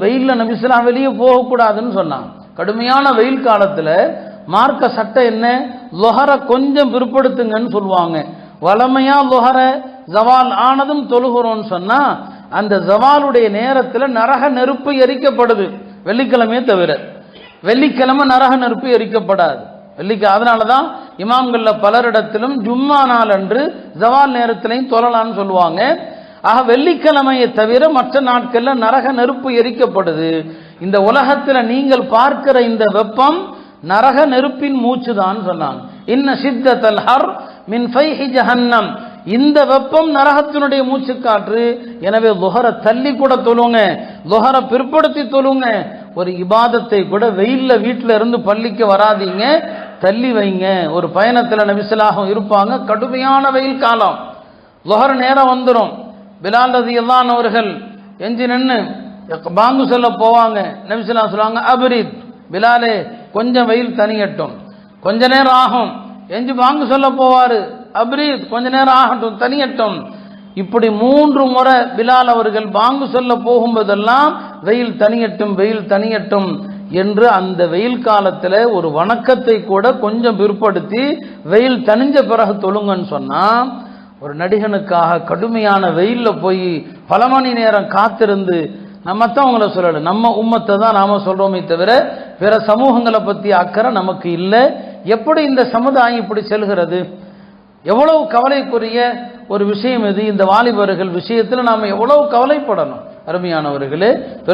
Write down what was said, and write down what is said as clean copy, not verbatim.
வெயில்ல நபிஸ்லாம் வெளியே போகக்கூடாதுன்னு சொன்னாங்க. கடுமையான வெயில் காலத்துல மார்க்க சட்டம் என்ன? லுஹர கொஞ்சம் பிற்படுத்துங்கன்னு சொல்லுவாங்க. வளமையா லுஹர ஜவால் ஆனதும் தொழுகிறோன்னு சொன்னா அந்த ஜவாலுடைய நேரத்தில் நரக நெருப்பு எரிக்கப்படுது. வெள்ளிக்கிழமையே தவிர வெள்ளிக்கிழமை நரக நெருப்பு எரிக்கப்படாது. அதனாலதான் இமாம்கள்ல பலரிடத்திலும் ஜும்மா நாள் அன்று ஜவால் நேரத்திலையும் தொழலான்னு சொல்லுவாங்க. ஆக வெள்ளிக்கிழமையை தவிர மற்ற நாட்கள்ல நரக நெருப்பு எரிக்கப்படுது. இந்த உலகத்துல நீங்கள் பார்க்கிற இந்த வெப்பம் நரக நெருப்பின் மூச்சு தான் சொன்னாங்க. இன்ன ஷித்தல் ஹர் மின் ஃபைஹி ஜஹன்னம், இந்த வெப்பம் நரகத்தினுடைய மூச்சு காற்று. எனவே லுஹர தள்ளி கூட தொழுங்க, லுஹர பிற்படுத்தி தொழுங்க. ஒரு இபாதத்தை கூட வெயில்ல வீட்டில இருந்து பள்ளிக்கு வராதீங்க, தள்ளி வைங்க. ஒரு பயணத்துல நபிஸலாஹு இருப்பாங்க, கடுமையான வெயில் காலம், லுஹர் நேரம் வந்துடும். பிலால் ரலியல்லாஹு அவர்கள் எஞ்சி நின்று பாங்கு சொல்ல போவாங்க. நபிஸலாஹு சொல்லுவாங்க, அப்ரித் பிலாலே, கொஞ்சம் வெயில் தனியட்டும், கொஞ்ச நேரம் ஆகும். எஞ்சி பாங்கு சொல்ல போவாரு, அப்ரித் கொஞ்ச நேரம் ஆகட்டும், தனியட்டும். இப்படி 3 முறை பிலால் அவர்கள் பாங்கு சொல்ல போகும்போதெல்லாம் வெயில் தனியட்டும், வெயில் தனியட்டும் என்று அந்த வெயில் காலத்தில் ஒரு வணக்கத்தை கூட கொஞ்சம் பிற்படுத்தி வெயில் தனிஞ்ச பிறகு தொழுங்கன்னு சொன்னா, ஒரு நடிகனுக்காக கடுமையான வெயில்ல போய் பல மணி நேரம் காத்திருந்து, நம்ம தான் உங்களை சொல்லல, நம்ம உம்மத்தை தான் நாம சொல்றோமே தவிர பிற சமூகங்களை பத்தி அக்கறை நமக்கு இல்லை. எப்படி இந்த சமுதாயம் இப்படி செல்கிறது? எவ்வளவு கவலைக்குரிய ஒரு விஷயம் இது. இந்த வாலிபர்கள் விஷயத்தில் நாம எவ்வளவு கவலைப்படணும். அருமையானவர்களே, பெரும்